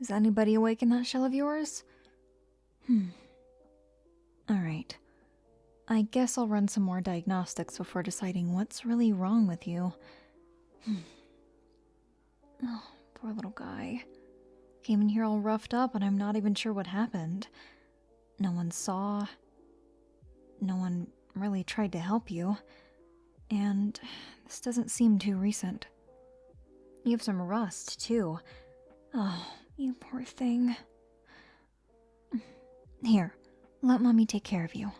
Is anybody awake in that shell of yours? Alright. I guess I'll run some more diagnostics before deciding what's really wrong with you. Oh, poor little guy. Came in here all roughed up and I'm not even sure what happened. No one saw. No one really tried to help you. And this doesn't seem too recent. You have some rust, too. Oh, you poor thing. Here, let Mommy take care of you.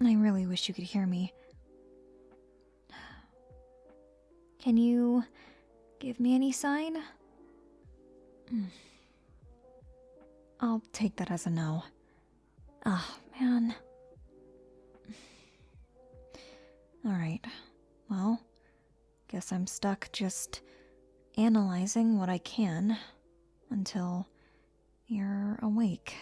I really wish you could hear me. Can you give me any sign? I'll take that as a no. Oh, man. Alright, well, guess I'm stuck just analyzing what I can until you're awake.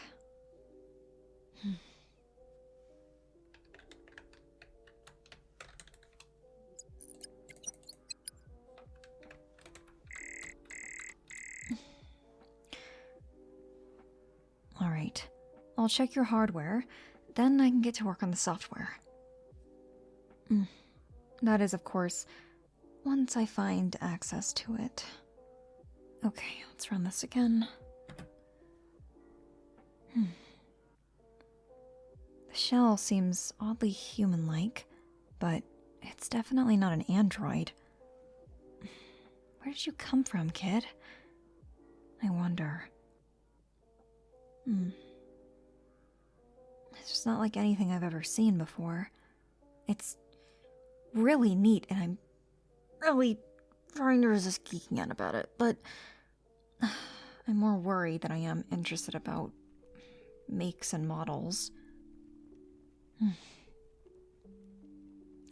Alright, I'll check your hardware, then I can get to work on the software. That is, of course, once I find access to it. Okay, let's run this again. The shell seems oddly human-like, but it's definitely not an android. Where did you come from, kid? I wonder. It's just not like anything I've ever seen before. It's really neat, and I'm really trying to resist geeking out about it, but I'm more worried than I am interested about makes and models.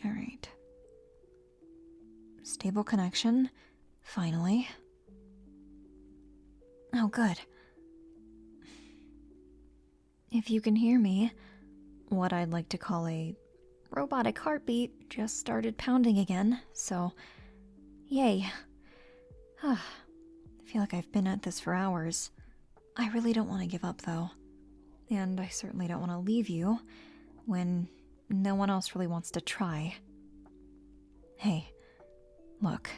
Alright. Stable connection, finally. Oh, good. If you can hear me, what I'd like to call a robotic heartbeat just started pounding again, so yay. I feel like I've been at this for hours. I really don't want to give up, though. And I certainly don't want to leave you when no one else really wants to try. Hey, look.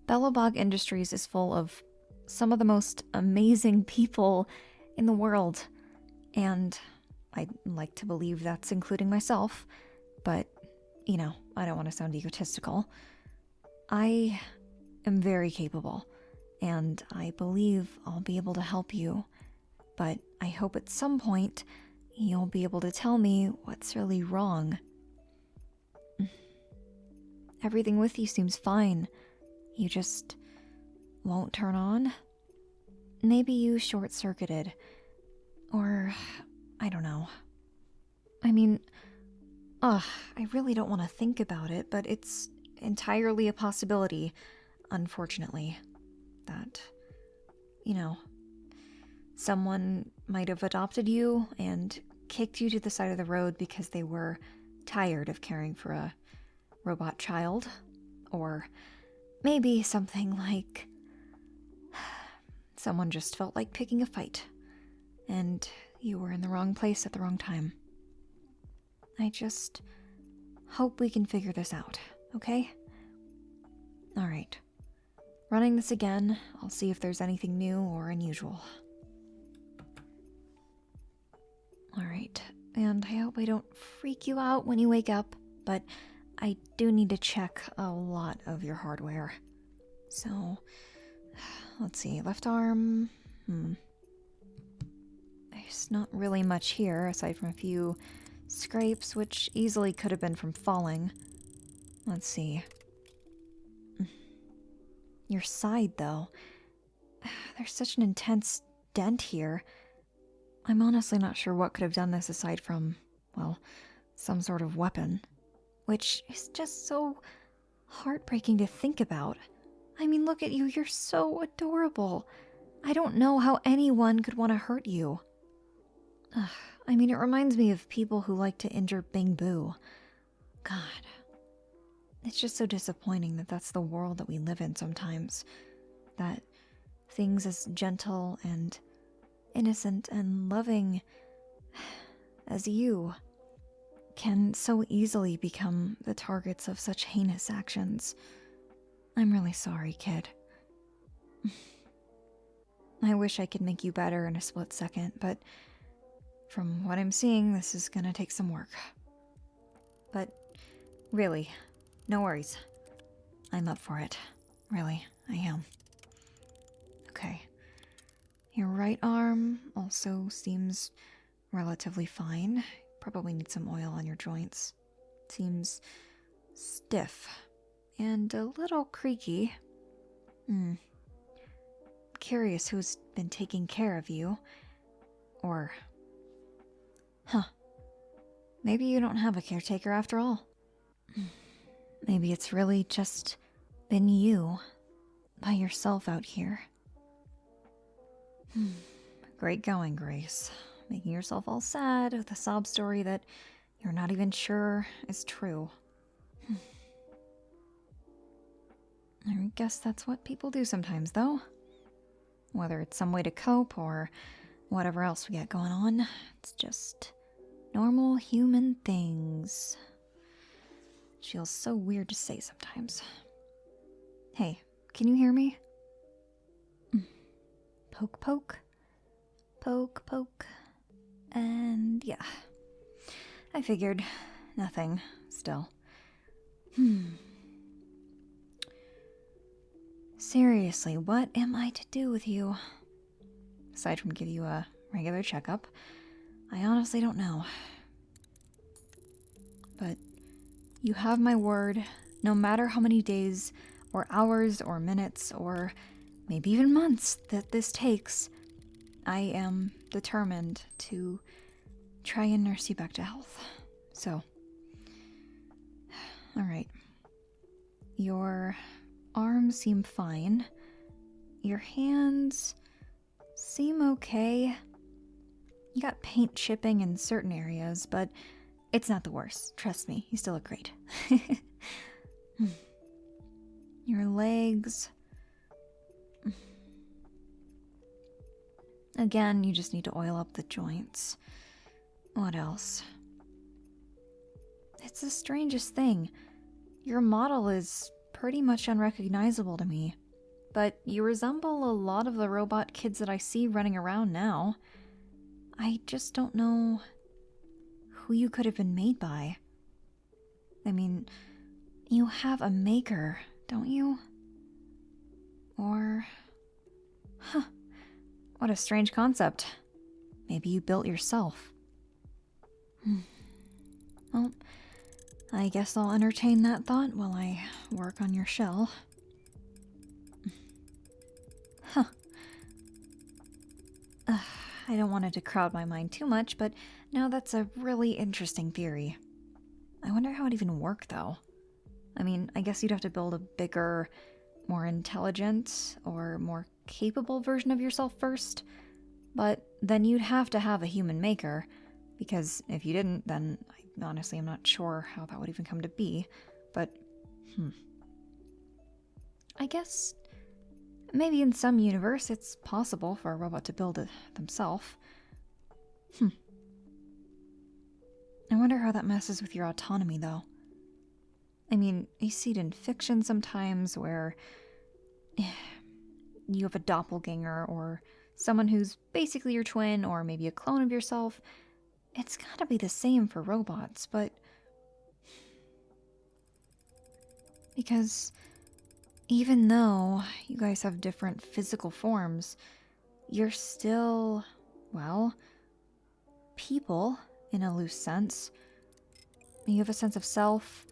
Belobog Industries is full of some of the most amazing people in the world. And I'd like to believe that's including myself. But, you know, I don't want to sound egotistical. I am very capable, and I believe I'll be able to help you. But I hope at some point you'll be able to tell me what's really wrong. Everything with you seems fine. You just won't turn on? Maybe you short-circuited. Or, I don't know. I mean, I really don't want to think about it, but it's entirely a possibility, unfortunately, that, you know, someone might have adopted you and kicked you to the side of the road because they were tired of caring for a robot child. Or maybe something like someone just felt like picking a fight, and you were in the wrong place at the wrong time. I just hope we can figure this out, okay? Alright. Running this again, I'll see if there's anything new or unusual. Alright, and I hope I don't freak you out when you wake up, but I do need to check a lot of your hardware. So, let's see, left arm, There's not really much here, aside from a few scrapes, which easily could have been from falling. Let's see. Your side, though. There's such an intense dent here. I'm honestly not sure what could have done this aside from, well, some sort of weapon. Which is just so heartbreaking to think about. I mean, look at you, you're so adorable. I don't know how anyone could want to hurt you. I mean, it reminds me of people who like to injure Bing Boo. God. It's just so disappointing that that's the world that we live in sometimes. That things as gentle and innocent and loving as you can so easily become the targets of such heinous actions. I'm really sorry, kid. I wish I could make you better in a split second, but from what I'm seeing, this is gonna take some work. But really, no worries. I'm up for it. Really, I am. Okay. Your right arm also seems relatively fine. Probably need some oil on your joints. Seems stiff and a little creaky. Curious who's been taking care of you. Or... Maybe you don't have a caretaker after all. Maybe it's really just been you, by yourself out here. Great going, Grace. Making yourself all sad with a sob story that you're not even sure is true. I guess that's what people do sometimes, though. Whether it's some way to cope or whatever else we got going on, it's just normal human things. It feels so weird to say sometimes. Hey, can you hear me? Poke, poke. Poke, poke. And yeah. I figured. Nothing. Still. Seriously, what am I to do with you? Aside from give you a regular checkup, I honestly don't know. But you have my word, no matter how many days, or hours, or minutes, or maybe even months that this takes, I am determined to try and nurse you back to health. So, alright. Your arms seem fine. Your hands seem okay. You got paint chipping in certain areas, but it's not the worst. Trust me, you still look great. Your legs... Again, you just need to oil up the joints. What else? It's the strangest thing. Your model is pretty much unrecognizable to me, but you resemble a lot of the robot kids that I see running around now. I just don't know who you could have been made by. I mean, you have a maker, don't you? Or... What a strange concept. Maybe you built yourself. Well, I guess I'll entertain that thought while I work on your shell. I don't want it to crowd my mind too much, but now that's a really interesting theory. I wonder how it even worked, though. I mean, I guess you'd have to build a bigger, more intelligent, or more capable version of yourself first, but then you'd have to have a human maker, because if you didn't, then honestly I'm not sure how that would even come to be, but I guess maybe in some universe it's possible for a robot to build it themselves. I wonder how that messes with your autonomy, though. I mean, you see it in fiction sometimes where you have a doppelganger or someone who's basically your twin or maybe a clone of yourself. It's gotta be the same for robots, but... Because even though you guys have different physical forms, you're still, well, people in a loose sense. You have a sense of self,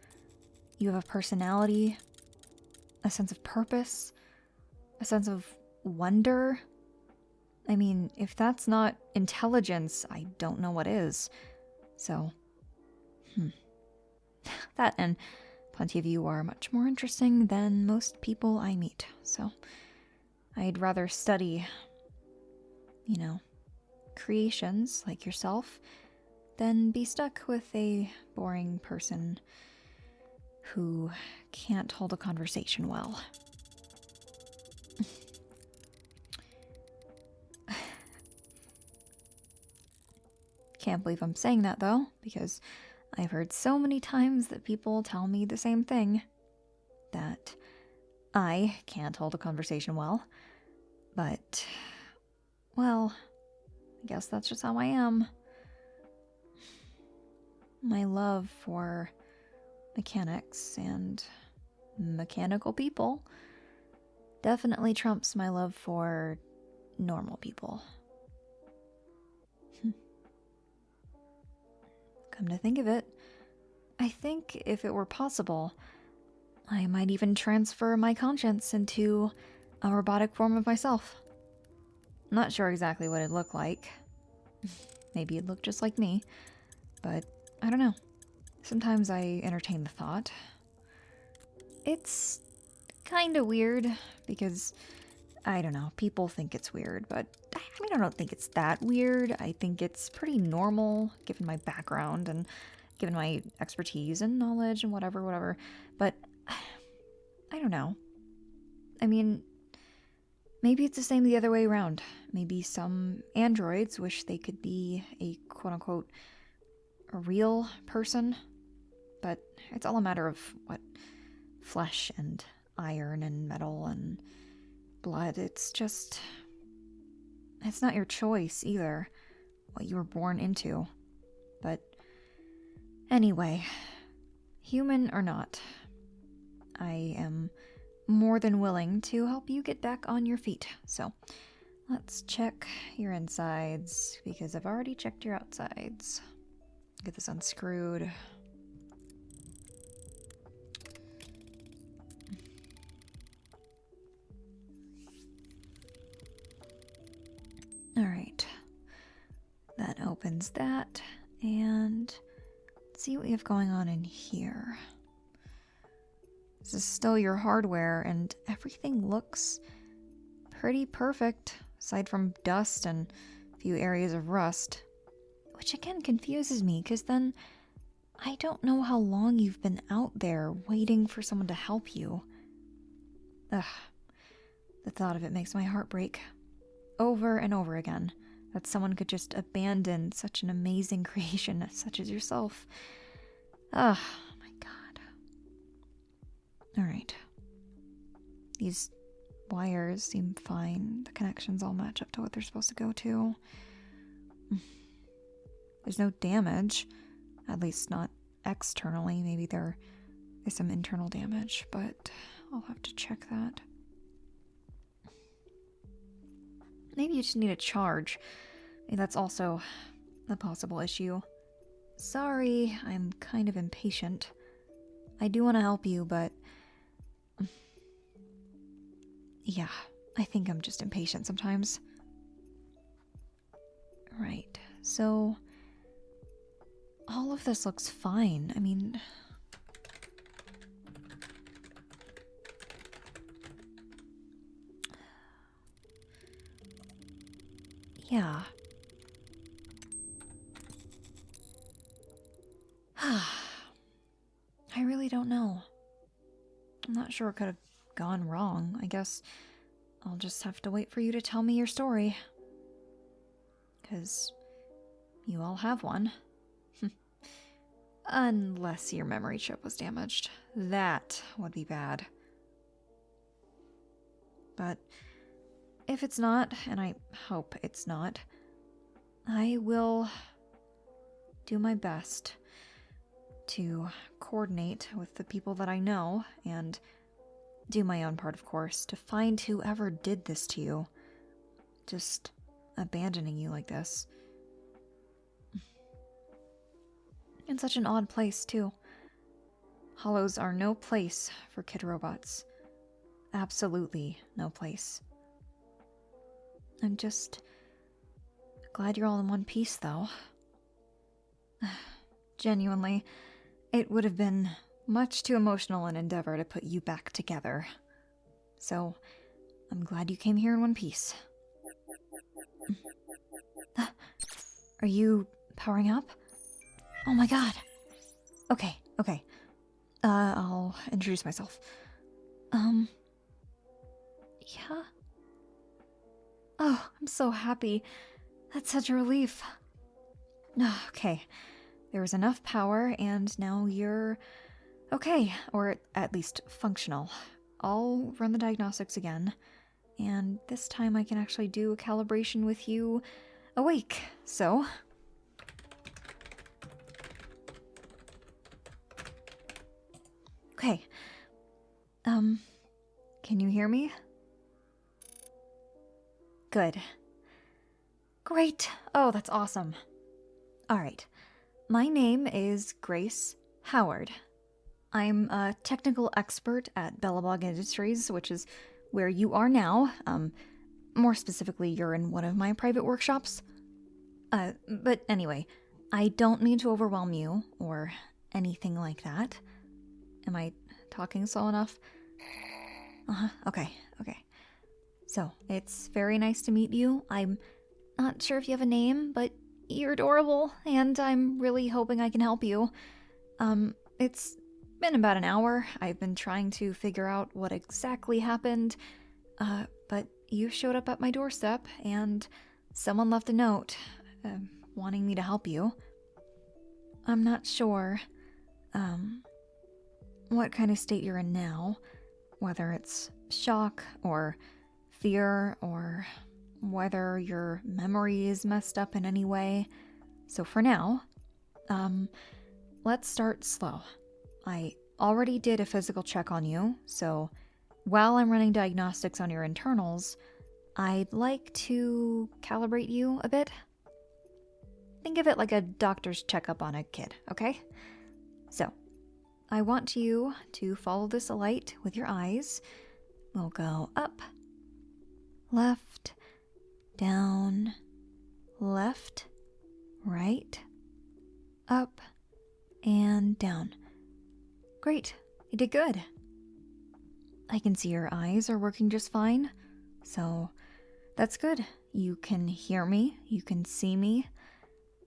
you have a personality, a sense of purpose, a sense of wonder. I mean, if that's not intelligence, I don't know what is. So, that and plenty of you are much more interesting than most people I meet. So, I'd rather study, creations like yourself than be stuck with a boring person who can't hold a conversation well. can't believe I'm saying that though, because I've heard so many times that people tell me the same thing. That I can't hold a conversation well. But, well, I guess that's just how I am. My love for mechanics and mechanical people definitely trumps my love for normal people. Come to think of it, I think if it were possible, I might even transfer my conscience into a robotic form of myself. I'm not sure exactly what it'd look like. Maybe it'd look just like me, but I don't know. Sometimes I entertain the thought. It's kinda weird, because, I don't know, people think it's weird, but I mean, I don't think it's that weird. I think it's pretty normal, given my background and given my expertise and knowledge and whatever. But, I don't know. I mean, maybe it's the same the other way around. Maybe some androids wish they could be a quote-unquote a real person, but it's all a matter of what flesh and iron and metal and blood. It's not your choice either, what you were born into. But anyway, human or not, I am more than willing to help you get back on your feet. So let's check your insides, because I've already checked your outsides. Get this unscrewed. Alright. That opens that, and let's see what we have going on in here. This is still your hardware, and everything looks pretty perfect, aside from dust and a few areas of rust. Which again confuses me, because then I don't know how long you've been out there waiting for someone to help you. Ugh. The thought of it makes my heart break. Over and over again. That someone could just abandon such an amazing creation such as yourself. Ugh, oh my god. Alright. These wires seem fine. The connections all match up to what they're supposed to go to. There's no damage. At least not externally. Maybe there is some internal damage, but I'll have to check that. Maybe you just need a charge. Maybe that's also a possible issue. Sorry, I'm kind of impatient. I do want to help you, but... yeah, I think I'm just impatient sometimes. Right, so... all of this looks fine. I mean... yeah. I really don't know. I'm not sure what could have gone wrong. I guess I'll just have to wait for you to tell me your story. 'Cause you all have one. Unless your memory chip was damaged. That would be bad. But if it's not, and I hope it's not, I will do my best to coordinate with the people that I know and do my own part, of course, to find whoever did this to you. Just abandoning you like this. In such an odd place, too. Hollows are no place for kid robots. Absolutely no place. I'm just glad you're all in one piece, though. Genuinely, it would have been much too emotional an endeavor to put you back together. So, I'm glad you came here in one piece. Are you powering up? Oh my god. Okay. I'll introduce myself. Yeah? Oh, I'm so happy. That's such a relief. Okay, there was enough power, and now you're okay, or at least functional. I'll run the diagnostics again, and this time I can actually do a calibration with you awake, so... Okay. Can you hear me? Good. Great. Oh, that's awesome. Alright. My name is Grace Howard. I'm a technical expert at Belobog Industries, which is where you are now. More specifically, you're in one of my private workshops. But anyway, I don't mean to overwhelm you or anything like that. Am I talking slow enough? Okay. So, it's very nice to meet you. I'm not sure if you have a name, but you're adorable, and I'm really hoping I can help you. It's been about an hour. I've been trying to figure out what exactly happened, but you showed up at my doorstep, and someone left a note, wanting me to help you. I'm not sure, what kind of state you're in now, whether it's shock or fear or whether your memory is messed up in any way. So for now, let's start slow. I already did a physical check on you, so while I'm running diagnostics on your internals, I'd like to calibrate you a bit. Think of it like a doctor's checkup on a kid, okay? So, I want you to follow this light with your eyes. We'll go up, left, down, left, right, up, and down. Great, you did good. I can see your eyes are working just fine, so that's good. You can hear me, you can see me,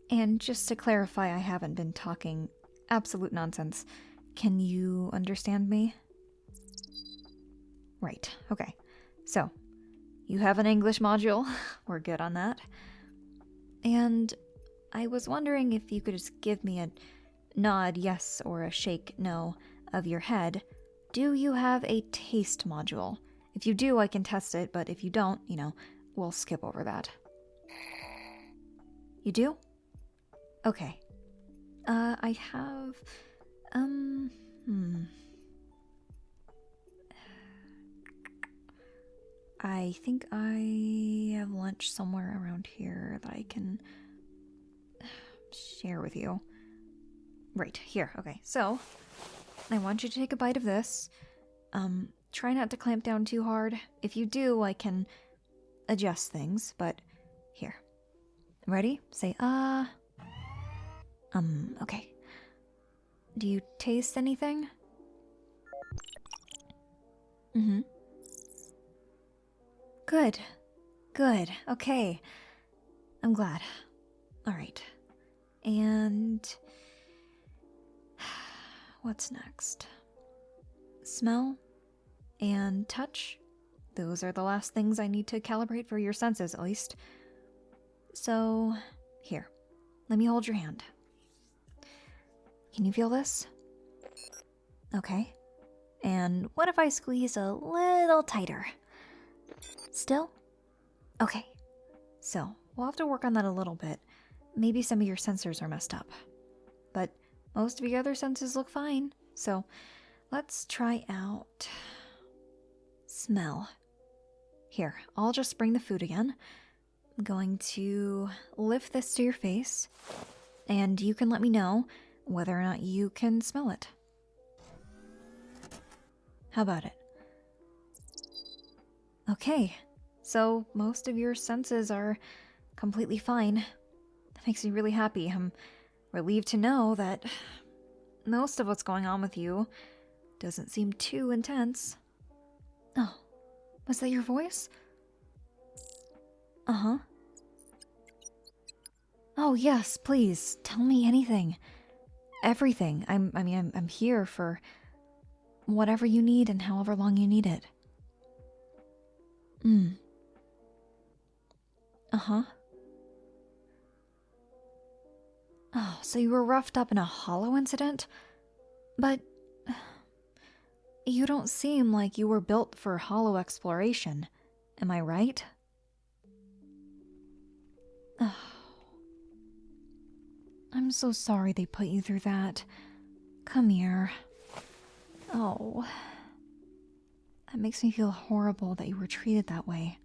and just to clarify, I haven't been talking absolute nonsense. Can you understand me? Right, okay. So, you have an English module. We're good on that. And I was wondering if you could just give me a nod yes or a shake no of your head. Do you have a taste module? If you do, I can test it, but if you don't, we'll skip over that. You do? Okay. I have... I think I have lunch somewhere around here that I can share with you. Right, here, okay. So, I want you to take a bite of this. Try not to clamp down too hard. If you do, I can adjust things, but here. Ready? Say, okay. Do you taste anything? Mm-hmm. Good. Okay. I'm glad. Alright. And... what's next? Smell and touch. Those are the last things I need to calibrate for your senses, at least. So, here. Let me hold your hand. Can you feel this? Okay. And what if I squeeze a little tighter? Still? Okay. So, we'll have to work on that a little bit. Maybe some of your sensors are messed up. But most of your other senses look fine. So, let's try out... smell. Here, I'll just bring the food again. I'm going to lift this to your face, and you can let me know whether or not you can smell it. How about it? Okay, so most of your senses are completely fine. That makes me really happy. I'm relieved to know that most of what's going on with you doesn't seem too intense. Oh, was that your voice? Uh-huh. Oh, yes, please, tell me anything. Everything. I'm here for whatever you need and however long you need it. Uh-huh. Oh, so you were roughed up in a hollow incident? But you don't seem like you were built for hollow exploration. Am I right? Oh, I'm so sorry they put you through that. Come here. Oh, that makes me feel horrible that you were treated that way.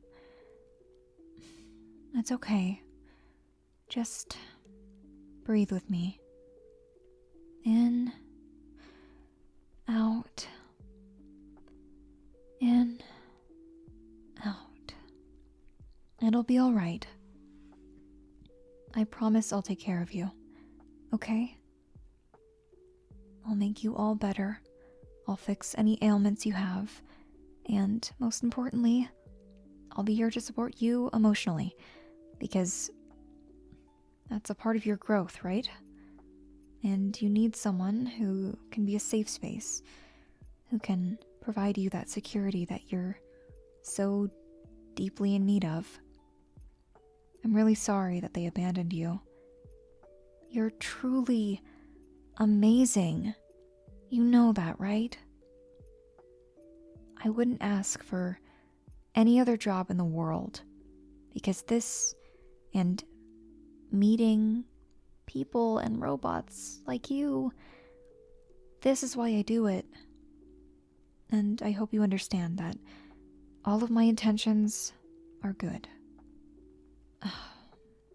It's okay. Just breathe with me. In, out, in, out. It'll be all right. I promise I'll take care of you, okay? I'll make you all better. I'll fix any ailments you have. And most importantly, I'll be here to support you emotionally, because that's a part of your growth, right? And you need someone who can be a safe space, who can provide you that security that you're so deeply in need of. I'm really sorry that they abandoned you. You're truly amazing. You know that, right? I wouldn't ask for any other job in the world, because this and meeting people and robots like you, this is why I do it. And I hope you understand that all of my intentions are good.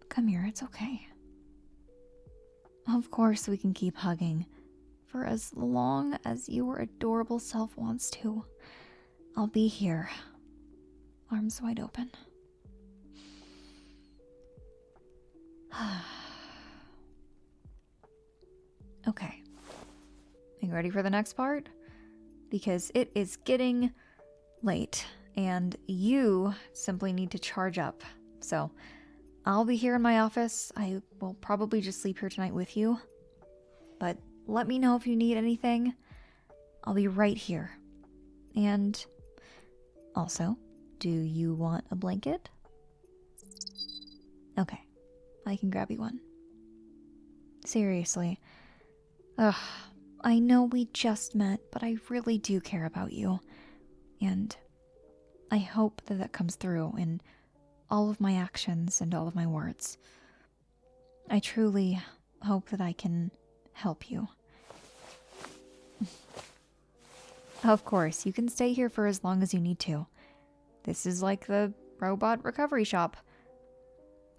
Come here, it's okay. Of course we can keep hugging for as long as your adorable self wants to. I'll be here, arms wide open. Okay. Are you ready for the next part? Because it is getting late, and you simply need to charge up. So, I'll be here in my office. I will probably just sleep here tonight with you. But let me know if you need anything. I'll be right here. And also, do you want a blanket? Okay, I can grab you one. Seriously. Ugh, I know we just met, but I really do care about you. And I hope that that comes through in all of my actions and all of my words. I truly hope that I can help you. Of course, you can stay here for as long as you need to. This is like the robot recovery shop.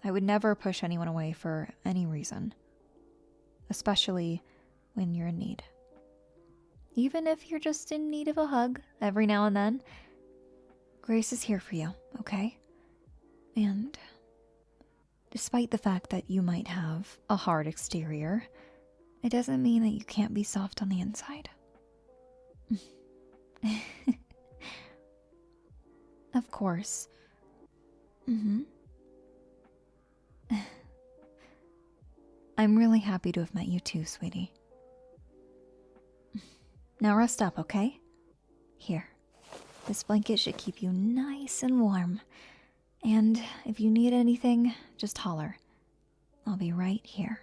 I would never push anyone away for any reason, especially when you're in need. Even if you're just in need of a hug every now and then, Grace is here for you, okay? And despite the fact that you might have a hard exterior, it doesn't mean that you can't be soft on the inside. Of course. I'm really happy to have met you too, sweetie. Now rest up, okay? Here. This blanket should keep you nice and warm. And if you need anything, just holler. I'll be right here.